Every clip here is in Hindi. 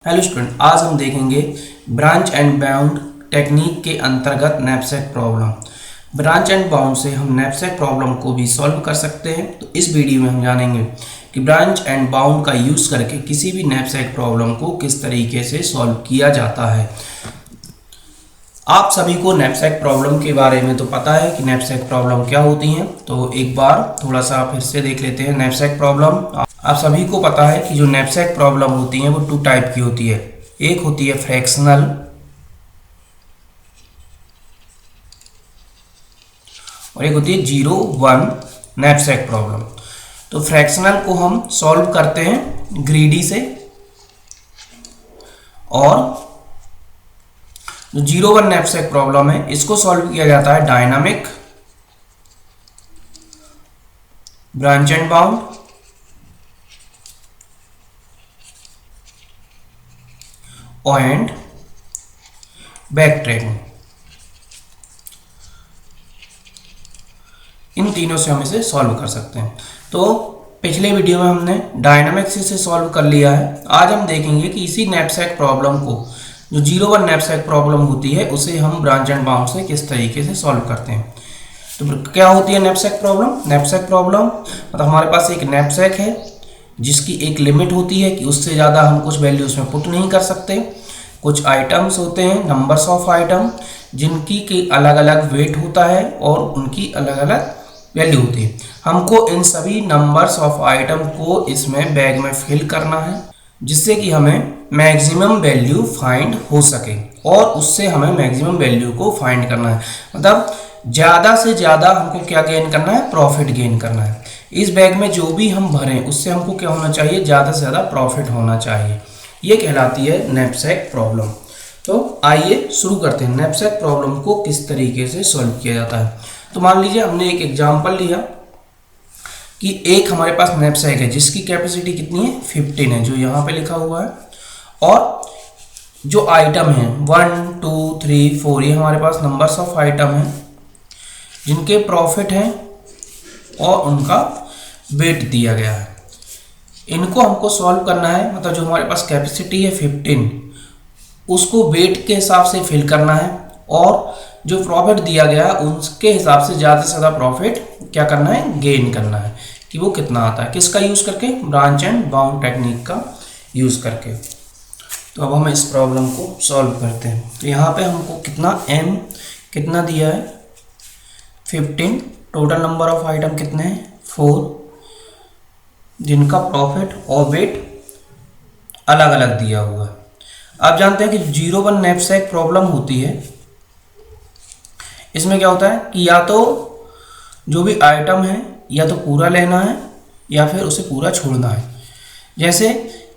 हेलो स्टूडेंट, आज हम देखेंगे ब्रांच एंड बाउंड टेक्निक के अंतर्गत knapsack problem. Branch and bound से हम नैपसैक प्रॉब्लम को भी सॉल्व कर सकते हैं। तो इस वीडियो में हम जानेंगे कि ब्रांच एंड बाउंड का यूज़ करके किसी भी नैपसैक प्रॉब्लम को किस तरीके से सॉल्व किया जाता है। आप सभी को नैपसैक प्रॉब्लम के बारे में तो पता है कि नैपसैक प्रॉब्लम क्या होती हैं। तो एक बार थोड़ा सा फिर से देख लेते हैं नैपसैक प्रॉब्लम। आप सभी को पता है कि जो नैपसैक प्रॉब्लम होती हैं वो 2 टाइप की होती है। एक होती है फ्रैक्शनल और एक होती है 0-1 नैपसैक प्रॉब्लम। तो फ्रैक्शनल को हम सॉल्व करते हैं ग्रीडी से, और जो 0-1 नैपसैक प्रॉब्लम है इसको सॉल्व किया जाता है dynamic, branch and bound and backtracking. इन तीनों से हम इसे सॉल्व कर सकते हैं। तो पिछले वीडियो में हमने डायनामिक से सॉल्व कर लिया है। आज हम देखेंगे कि इसी नैपसैक प्रॉब्लम को, जो 0-1 नैपसैक प्रॉब्लम होती है, उसे हम ब्रांच एंड बाउंड से किस तरीके से सॉल्व करते हैं। तो क्या होती है नैपसैक प्रॉब्लम? नैपसैक प्रॉब्लम मतलब हमारे पास एक नैपसैक है जिसकी एक लिमिट होती है कि उससे ज़्यादा हम कुछ वैल्यू उसमें पुट नहीं कर सकते। कुछ आइटम्स होते हैं, नंबर्स ऑफ आइटम, जिनकी के अलग अलग वेट होता है और उनकी अलग अलग वैल्यू होती है। हमको इन सभी नंबर्स ऑफ आइटम को इसमें बैग में फिल करना है, जिससे कि हमें मैक्सिमम वैल्यू फाइंड हो सके, और उससे हमें मैक्सिमम वैल्यू को फाइंड करना है। मतलब ज़्यादा से ज़्यादा हमको क्या गेन करना है? प्रॉफिट गेन करना है। इस बैग में जो भी हम भरें उससे हमको क्या होना चाहिए? ज़्यादा से ज़्यादा प्रॉफिट होना चाहिए। ये कहलाती है नैपसैक प्रॉब्लम। तो आइए शुरू करते हैं नैपसैक प्रॉब्लम को किस तरीके से सॉल्व किया जाता है। तो मान लीजिए हमने एक एग्जांपल लिया कि एक हमारे पास नैपसैक है जिसकी कैपेसिटी कितनी है? 15 है, जो यहाँ पे लिखा हुआ है। और जो आइटम है 1, 2, 3, 4, ये हमारे पास नंबर्स ऑफ आइटम हैं जिनके प्रॉफिट हैं और उनका वेट दिया गया है। इनको हमको सॉल्व करना है। मतलब जो हमारे पास कैपेसिटी है 15, उसको वेट के हिसाब से फिल करना है, और जो प्रॉफिट दिया गया है उसके हिसाब से ज़्यादा प्रॉफिट क्या करना है? गेन करना है। कि वो कितना आता है, किसका यूज़ करके? ब्रांच एंड बाउंड टेक्निक का यूज़ करके। तो अब हम इस प्रॉब्लम को सॉल्व करते हैं। तो यहाँ पे हमको कितना m कितना दिया है? 15। टोटल नंबर ऑफ आइटम कितने हैं? 4, जिनका प्रॉफिट और वेट अलग अलग दिया हुआ है। आप जानते हैं कि 0-1 नैपसैक प्रॉब्लम होती है, इसमें क्या होता है कि या तो जो भी आइटम है या तो पूरा लेना है या फिर उसे पूरा छोड़ना है। जैसे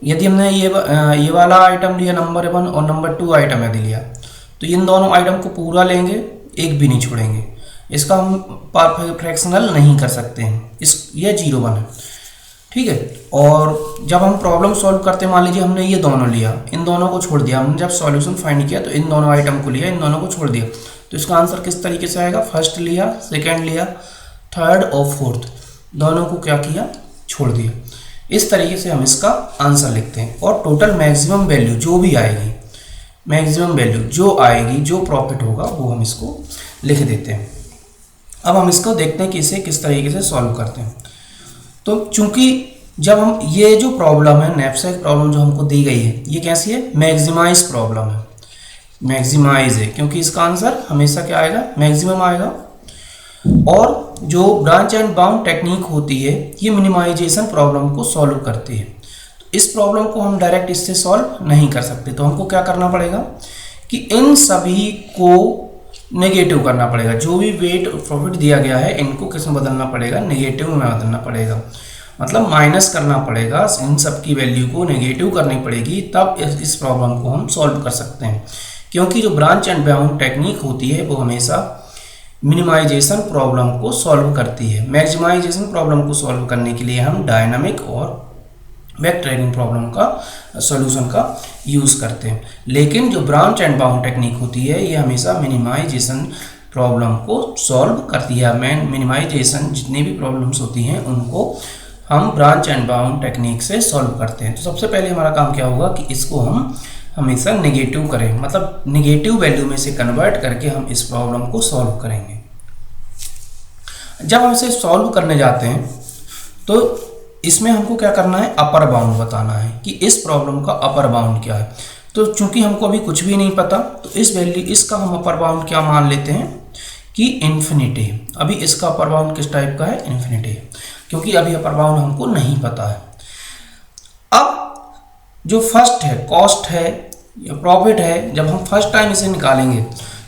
यदि हमने ये वाला आइटम लिया नंबर 1 और नंबर 2 आइटम यदि लिया, तो इन दोनों आइटम को पूरा लेंगे, एक भी नहीं छोड़ेंगे। इसका हम फ्रैक्शनल नहीं कर सकते हैं। ये 0-1 है, ठीक है। और जब हम प्रॉब्लम सॉल्व करते हैं, मान लीजिए हमने ये दोनों लिया, इन दोनों को छोड़ दिया। हमने जब सॉल्यूशन फाइंड किया तो इन दोनों आइटम को लिया, इन दोनों को छोड़ दिया। तो इसका आंसर किस तरीके से आएगा? फर्स्ट लिया, सेकंड लिया, थर्ड और फोर्थ, दोनों को क्या किया? छोड़ दिया। इस तरीके से हम इसका आंसर लिखते हैं। और टोटल मैक्सिमम वैल्यू जो भी आएगी, मैक्सिमम वैल्यू जो आएगी, जो प्रॉफिट होगा, वो हम इसको लिख देते हैं। अब हम इसको देखते हैं कि इसे किस तरीके से सॉल्व करते हैं। तो चूंकि जब हम ये जो प्रॉब्लम है, नैपसैक प्रॉब्लम जो हमको दी गई है, ये कैसी है? मैक्सिमाइज प्रॉब्लम है। मैक्सिमाइज है क्योंकि इसका आंसर हमेशा क्या आएगा? मैक्सिमम आएगा। और जो ब्रांच एंड बाउंड टेक्निक होती है, ये मिनिमाइजेशन प्रॉब्लम को सॉल्व करती है। तो इस प्रॉब्लम को हम डायरेक्ट इससे सॉल्व नहीं कर सकते। तो हमको क्या करना पड़ेगा कि इन सभी को नेगेटिव करना पड़ेगा। जो भी वेट प्रॉफिट दिया गया है, इनको किस में बदलना पड़ेगा? नेगेटिव में बदलना पड़ेगा। मतलब माइनस करना पड़ेगा, इन सब की वैल्यू को नेगेटिव करनी पड़ेगी, तब इस प्रॉब्लम को हम सॉल्व कर सकते हैं। क्योंकि जो ब्रांच एंड बाउंड टेक्निक होती है वो हमेशा मिनिमाइजेशन प्रॉब्लम को सॉल्व करती है। मैक्सिमाइजेशन प्रॉब्लम को सॉल्व करने के लिए हम डायनामिक और बैक ट्रैकिंग प्रॉब्लम का सॉल्यूशन का यूज़ करते हैं। लेकिन जो ब्रांच एंड बाउंड टेक्निक होती है, ये हमेशा मिनिमाइजेशन प्रॉब्लम को सॉल्व करती है। मिनिमाइजेशन जितनी भी प्रॉब्लम्स होती हैं उनको हम ब्रांच एंड बाउंड टेक्निक से सॉल्व करते हैं। तो सबसे पहले हमारा काम क्या होगा कि इसको हम हमेशा नेगेटिव करें, मतलब नेगेटिव वैल्यू में से कन्वर्ट करके हम इस प्रॉब्लम को सॉल्व करेंगे। जब हम इसे सॉल्व करने जाते हैं तो इसमें हमको क्या करना है, अपर बाउंड बताना है कि इस प्रॉब्लम का अपर बाउंड क्या है। तो चूंकि हमको अभी कुछ भी नहीं पता, तो इस वैल्यू इसका हम अपर बाउंड क्या मान लेते हैं कि इन्फिनिटी। अभी इसका अपर बाउंड किस टाइप का है, इन्फिनिटी, क्योंकि अभी अपर बाउंड हमको नहीं पता है। अब जो फर्स्ट है, कॉस्ट है या प्रॉफिट है, जब हम फर्स्ट टाइम इसे निकालेंगे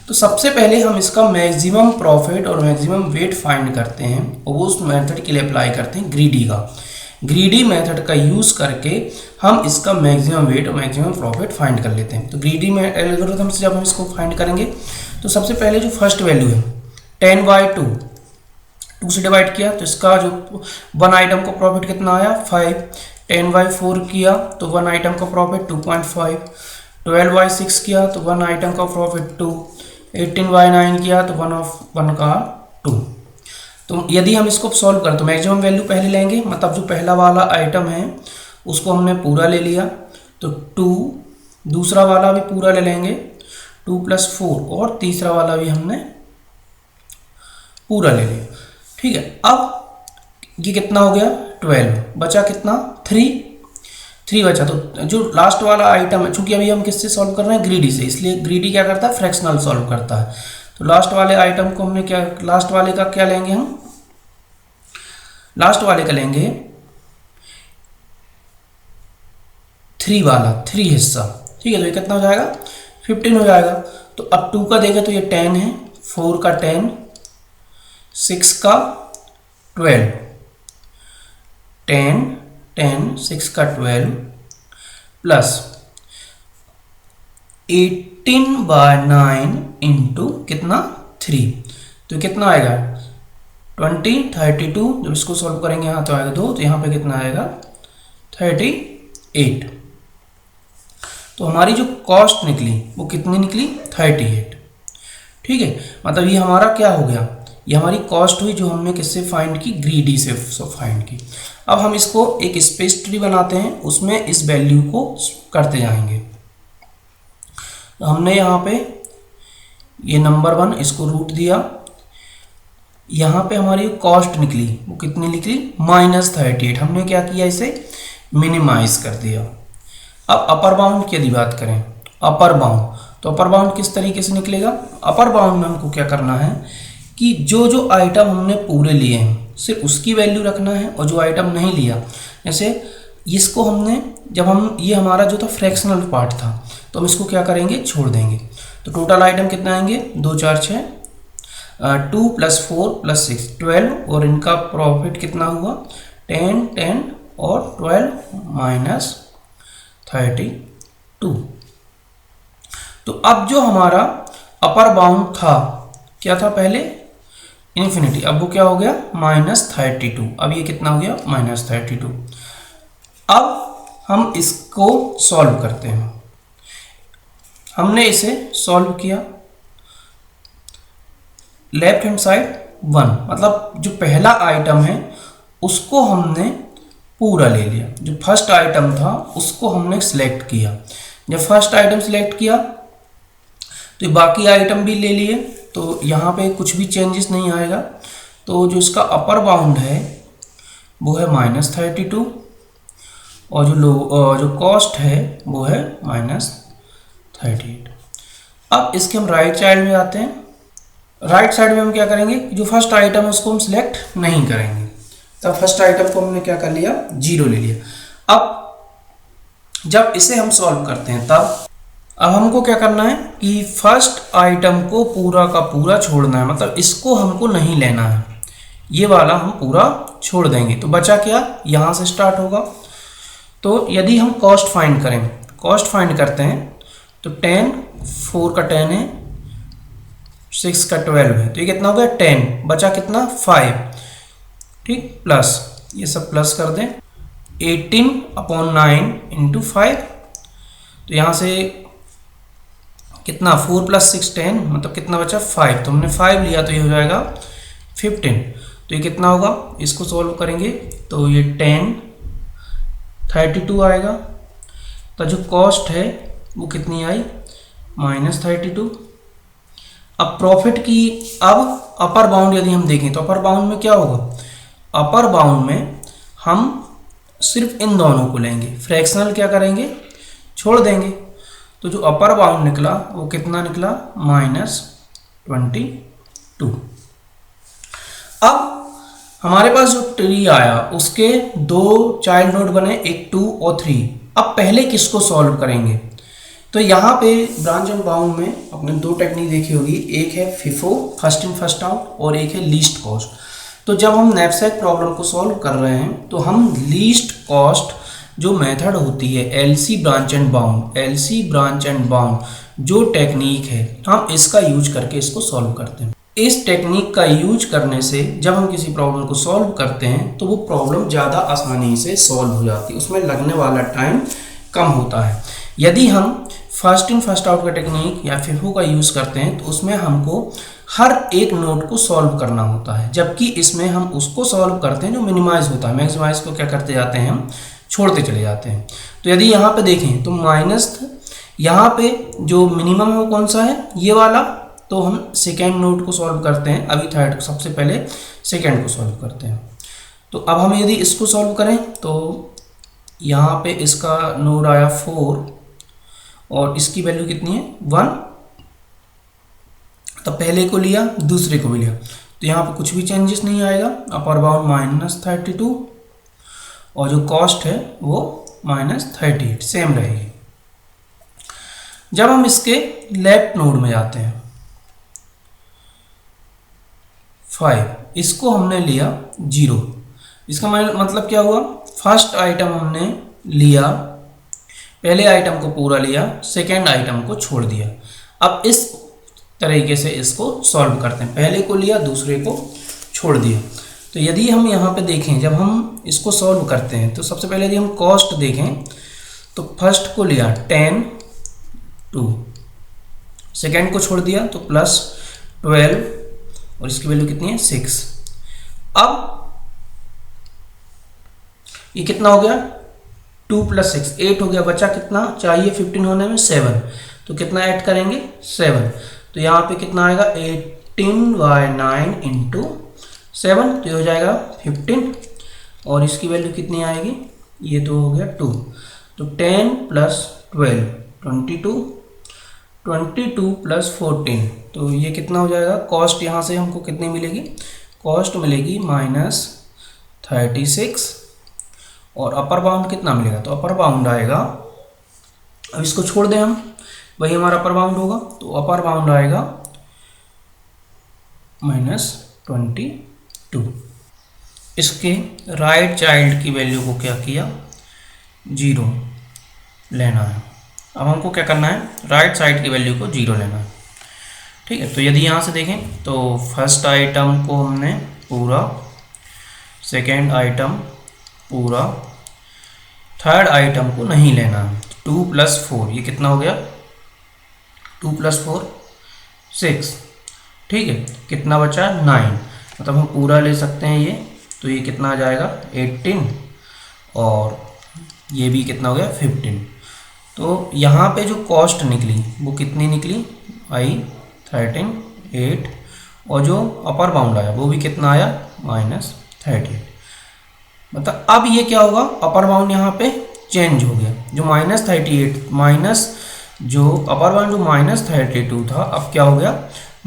तो सबसे पहले हम इसका मैक्सिमम प्रॉफिट और मैक्सिमम वेट फाइंड करते हैं, और वो उस मेथड के लिए अप्लाई करते हैं ग्रीडी का। ग्रीडी मेथड का यूज़ करके हम इसका मैक्सिमम वेट और मैक्सिमम प्रॉफिट फाइंड कर लेते हैं। तो ग्रीडी में एल्गोरिथम से जब हम इसको फाइंड करेंगे तो सबसे पहले जो फर्स्ट वैल्यू है 10/2 से डिवाइड किया तो इसका जो वन आइटम का प्रॉफिट कितना आया 5। 10/4 किया तो वन आइटम का प्रॉफिट 2.5। 12/6 किया तो वन आइटम का प्रॉफिट 2। 18/9 किया तो वन का 2। तो यदि हम इसको सॉल्व करें तो मैक्सिमम वैल्यू पहले लेंगे, मतलब जो पहला वाला आइटम है उसको हमने पूरा ले लिया तो 2, दूसरा वाला भी पूरा ले लेंगे 2 + 4, और तीसरा वाला भी हमने पूरा ले लिया। ठीक है, अब ये कितना हो गया 12, बचा कितना 3 बचा। तो जो लास्ट वाला आइटम है, चूंकि अभी हम किससे सॉल्व कर रहे हैं, ग्रीडी से, इसलिए ग्रीडी क्या करता है, फ्रैक्शनल सॉल्व करता है। तो लास्ट वाले आइटम को हमने क्या, लास्ट वाले का क्या लेंगे हम, लास्ट वाले का लेंगे 3 वाला, 3 हिस्सा। ठीक है, तो ये कितना हो जाएगा 15 हो जाएगा। तो अब 2 का देखें तो ये 10 है, 4 का 10, 6 का 12, 10, 6 का 12 प्लस 18/9 इंटू कितना 3, तो कितना आएगा 20, 32। जब इसको सॉल्व करेंगे यहाँ तो आएगा 2, तो यहाँ पे कितना आएगा 38। तो हमारी जो कॉस्ट निकली वो कितनी निकली 38। ठीक है, मतलब ये हमारा क्या हो गया, ये हमारी कॉस्ट हुई जो हमने किससे फाइंड की, ग्रीडी से फाइंड की। अब हम इसको एक स्पेस ट्री बनाते हैं, उसमें इस वैल्यू को करते जाएंगे। तो हमने यहाँ पे ये नंबर 1 इसको रूट दिया, यहाँ पे हमारी कॉस्ट निकली वो कितनी निकली -38। हमने क्या किया, इसे मिनिमाइज कर दिया। अब अपर बाउंड की यदि बात करें, अपर बाउंड, तो अपर बाउंड किस तरीके से निकलेगा, अपर बाउंड में हमको क्या करना है कि जो जो आइटम हमने पूरे लिए हैं सिर्फ उसकी वैल्यू रखना है, और जो आइटम नहीं लिया, जैसे इसको हमने, जब हम ये हमारा जो था फ्रैक्शनल पार्ट था, तो हम इसको क्या करेंगे, छोड़ देंगे। तो टोटल आइटम कितना आएंगे 2 4 6, 2 + 4 + 6 12, और इनका प्रॉफिट कितना हुआ 10 10 और 12 -32। तो अब जो हमारा अपर बाउंड था क्या था पहले, इन्फिनिटी, अब वो क्या हो गया -32। अब ये कितना हो गया -32। अब हम इसको सॉल्व करते हैं। हमने इसे सॉल्व किया, लेफ्ट हैंड साइड 1, मतलब जो पहला आइटम है उसको हमने पूरा ले लिया, जो फर्स्ट आइटम था उसको हमने सिलेक्ट किया। जब फर्स्ट आइटम सिलेक्ट किया तो बाकी आइटम भी ले लिए, तो यहाँ पे कुछ भी चेंजेस नहीं आएगा। तो जो इसका अपर बाउंड है वो है -32, और जो कॉस्ट है वो है -38। अब इसके हम राइट साइड में आते हैं। राइट साइड में हम क्या करेंगे, जो फर्स्ट आइटम है उसको हम सिलेक्ट नहीं करेंगे। तब फर्स्ट आइटम को हमने क्या कर लिया 0 ले लिया। अब जब इसे हम सॉल्व करते हैं तब अब हमको क्या करना है कि फर्स्ट आइटम को पूरा का पूरा छोड़ना है, मतलब इसको हमको नहीं लेना है, ये वाला हम पूरा छोड़ देंगे। तो बचा क्या, यहाँ से स्टार्ट होगा। तो यदि हम कॉस्ट फाइंड करें, कॉस्ट फाइंड करते हैं तो 10, 4 का 10 है, 6 का 12 है, तो ये कितना हो गया 10, बचा कितना 5। ठीक, प्लस ये सब प्लस कर दें 18/9 इंटू 5, तो यहाँ से कितना 4 + 6 10, मतलब कितना बचा 5, तो हमने 5 लिया तो ये हो जाएगा 15। तो ये कितना होगा, इसको सॉल्व करेंगे तो ये 1032 आएगा। तो जो कॉस्ट है वो कितनी आई, -32। अब प्रॉफिट की, अब अपर बाउंड यदि हम देखें तो अपर बाउंड में क्या होगा, अपर बाउंड में हम सिर्फ इन दोनों को लेंगे, फ्रैक्शनल क्या करेंगे, छोड़ देंगे। तो जो अपर बाउंड निकला वो कितना निकला, -22। अब हमारे पास जो ट्री आया उसके 2 चाइल्ड नोड बने, एक 2 और 3। अब पहले किसको सॉल्व करेंगे, तो यहाँ पे ब्रांच एंड बाउंड में अपने 2 टेक्निक देखी होगी, एक है FIFO first in first out और एक है लीस्ट कॉस्ट। तो जब हम नैपसैक प्रॉब्लम को सॉल्व कर रहे हैं तो हम लीस्ट कॉस्ट जो मेथड होती है LC ब्रांच एंड बाउंड जो टेक्निक है, हम इसका यूज करके इसको सॉल्व करते हैं। इस टेक्निक का यूज करने से जब हम किसी प्रॉब्लम को सॉल्व करते हैं तो वो प्रॉब्लम ज़्यादा आसानी से सॉल्व हो जाती है, उसमें लगने वाला टाइम कम होता है। यदि हम फर्स्ट इन फर्स्ट आउट का टेक्निक या FIFO का यूज़ करते हैं तो उसमें हमको हर एक नोड को सॉल्व करना होता है, जबकि इसमें हम उसको सॉल्व करते हैं जो मिनिमाइज होता है, मैक्सिमाइज को क्या करते जाते हैं, हम छोड़ते चले जाते हैं। तो यदि यहाँ पे देखें तो माइनस, यहाँ पे जो मिनिमम है वो कौन सा है, ये वाला, तो हम सेकेंड नोड को सॉल्व करते हैं, अभी थर्ड, सबसे पहले सेकेंड को सॉल्व करते हैं। तो अब हम यदि इसको सॉल्व करें तो यहाँ पे इसका नोड आया 4 और इसकी वैल्यू कितनी है, 1। तो पहले को लिया, दूसरे को भी लिया, तो यहाँ पे कुछ भी चेंजेस नहीं आएगा। अपर बाउंड -32 और जो कॉस्ट है वो -38 सेम रहेगी। जब हम इसके लेफ्ट नोड में जाते हैं 5, इसको हमने लिया 0। इसका मतलब क्या हुआ, फर्स्ट आइटम हमने लिया, पहले आइटम को पूरा लिया, सेकेंड आइटम को छोड़ दिया। अब इस तरीके से इसको सॉल्व करते हैं, पहले को लिया, दूसरे को छोड़ दिया। तो यदि हम यहाँ पे देखें, जब हम इसको सॉल्व करते हैं तो सबसे पहले यदि हम कॉस्ट देखें तो फर्स्ट को लिया 10, सेकेंड को छोड़ दिया तो +12 और इसकी वैल्यू कितनी है, 6। अब ये कितना हो गया, 2 + 6 8 हो गया, बचा कितना चाहिए 15 होने में, 7। तो कितना ऐड करेंगे, 7। तो यहाँ पे कितना आएगा, 18/9 × 7, तो ये हो जाएगा 15 और इसकी वैल्यू कितनी आएगी, ये तो हो गया 2। तो 10 + 12 22, 22 + 14, तो ये कितना हो जाएगा, कॉस्ट यहाँ से हमको कितनी मिलेगी, कॉस्ट मिलेगी -36 और अपर बाउंड कितना मिलेगा, तो अपर बाउंड आएगा, अब इसको छोड़ दें हम, वही हमारा अपर बाउंड होगा, तो अपर बाउंड आएगा -22। इसके राइट चाइल्ड की वैल्यू को क्या किया, 0 लेना है। अब हमको क्या करना है, राइट साइड की वैल्यू को 0 लेना है, ठीक है। तो यदि यहाँ से देखें तो फर्स्ट आइटम को हमने पूरा, सेकेंड आइटम पूरा, थर्ड आइटम को नहीं लेना है। 2 + 4 ये कितना हो गया, 2 + 4 6, ठीक है। कितना बचा, 9, मतलब हम पूरा ले सकते हैं ये, तो ये कितना आ जाएगा 18 और ये भी कितना हो गया 15। तो यहाँ पे जो कॉस्ट निकली वो कितनी निकली, आई 13 8 और जो अपर बाउंड आया वो भी कितना आया, -38। मतलब अब ये क्या होगा, अपर बाउंड यहाँ पे चेंज हो गया, जो -38 माइनस जो अपर बाउंड जो -32 था, अब क्या हो गया,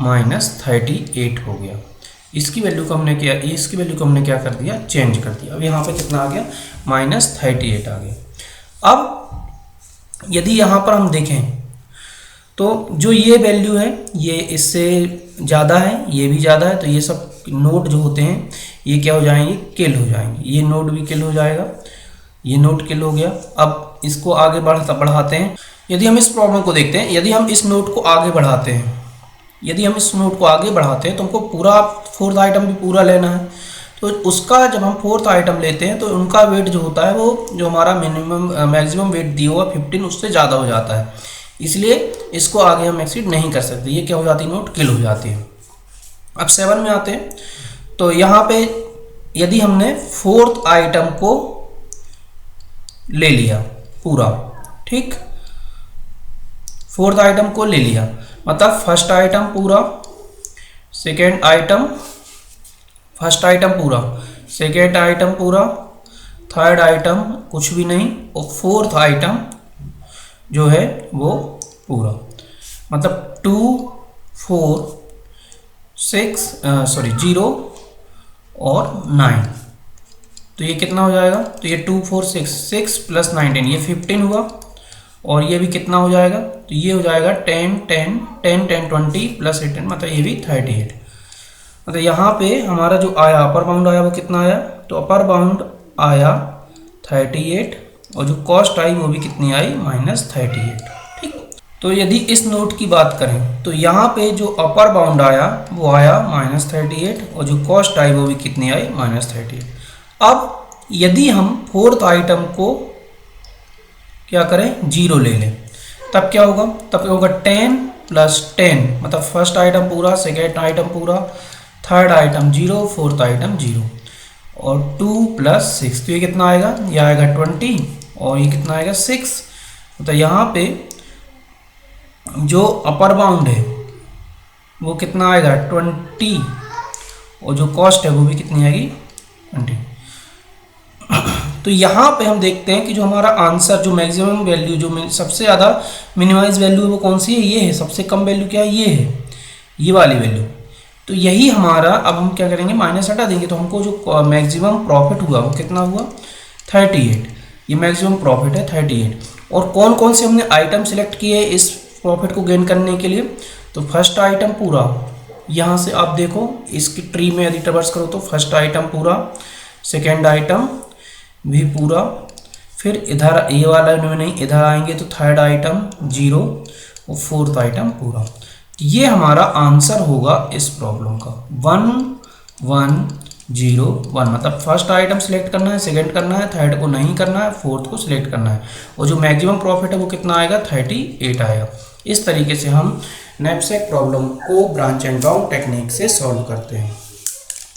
-38 हो गया। इसकी वैल्यू को हमने क्या, इसकी वैल्यू को हमने क्या कर दिया, चेंज कर दिया। अब यहाँ पे कितना आ गया, -38 आ गया। अब यदि यहाँ पर हम देखें तो जो ये वैल्यू है ये इससे ज़्यादा है, ये भी ज़्यादा है, तो ये सब नोड जो होते हैं ये क्या हो जाएंगे, किल हो जाएंगे। ये नोड भी किल हो जाएगा, ये नोड किल हो गया। अब इसको आगे बढ़ाते हैं। यदि हम इस प्रॉब्लम को देखते हैं, यदि हम इस नोड को आगे बढ़ाते हैं, तो हमको पूरा फोर्थ आइटम भी पूरा लेना है। तो उसका जब हम फोर्थ आइटम लेते हैं तो उनका वेट जो होता है वो जो हमारा मैक्सिमम वेट दिया हुआ 15 उससे ज़्यादा हो जाता है, इसलिए इसको आगे हम एक्सीड नहीं कर सकते। ये क्या हो जाती है, नोट किल हो जाती है। अब 7 में आते हैं तो यहाँ पे यदि हमने फोर्थ आइटम को ले लिया पूरा, ठीक, फोर्थ आइटम को ले लिया, मतलब फर्स्ट आइटम पूरा, सेकेंड आइटम, फर्स्ट आइटम पूरा, सेकेंड आइटम पूरा, थर्ड आइटम कुछ भी नहीं, और फोर्थ आइटम जो है वो पूरा, मतलब 2 4 6 0 और 9। तो ये कितना हो जाएगा, तो ये 2 4 6 प्लस 9 10, ये 15 हुआ, और ये भी कितना हो जाएगा, तो ये हो जाएगा 10 10 10 10 20 प्लस 18, मतलब ये भी 38। मतलब यहाँ पे हमारा जो आया अपर बाउंड आया वो कितना आया, तो अपर बाउंड आया 38, और जो कॉस्ट आई वो भी कितनी आई, -38, ठीक। तो यदि इस नोट की बात करें तो यहाँ पे जो अपर बाउंड आया वो आया -38, और जो कॉस्ट आई वो भी कितनी आई, -38। अब यदि हम फोर्थ आइटम को क्या करें, 0 ले लें, तब क्या होगा, तब होगा 10 प्लस 10, मतलब फर्स्ट आइटम पूरा, सेकेंड आइटम पूरा, थर्ड आइटम 0, फोर्थ आइटम 0, और 2 प्लस 6, तो ये कितना आएगा, ये आएगा 20, और ये कितना आएगा 6। मतलब यहाँ पे जो अपर बाउंड है वो कितना आएगा 20, और जो कॉस्ट है वो भी कितनी आएगी 20। तो यहाँ पे हम देखते हैं कि जो हमारा आंसर, जो मैक्सिमम वैल्यू, जो सबसे ज़्यादा मिनिमाइज वैल्यू है वो कौन सी है, ये है। सबसे कम वैल्यू क्या है, ये है, ये वाली वैल्यू। तो यही हमारा, अब हम क्या करेंगे, माइनस हटा देंगे, तो हमको जो मैक्सिमम प्रॉफिट हुआ वो कितना हुआ, 38। ये मैक्सिमम प्रॉफिट है 38। और कौन कौन से हमने आइटम सेलेक्ट किए इस प्रॉफिट को गेन करने के लिए, तो फर्स्ट आइटम पूरा, यहाँ से आप देखो इसकी ट्री में यदि ट्रेवर्स करो तो फर्स्ट आइटम पूरा, सेकेंड आइटम भी पूरा, फिर इधर ये वाला में नहीं, इधर आएंगे तो थर्ड आइटम 0 और फोर्थ आइटम पूरा। ये हमारा आंसर होगा इस प्रॉब्लम का 1 1 0 1। मतलब फर्स्ट आइटम सिलेक्ट करना है, सेकंड करना है, थर्ड को नहीं करना है, फोर्थ को सिलेक्ट करना है, और जो मैक्सिमम प्रॉफिट है वो कितना आएगा, 38 आएगा। इस तरीके से हम नैपसैक प्रॉब्लम को ब्रांच एंड बाउंड टेक्निक से सॉल्व करते हैं।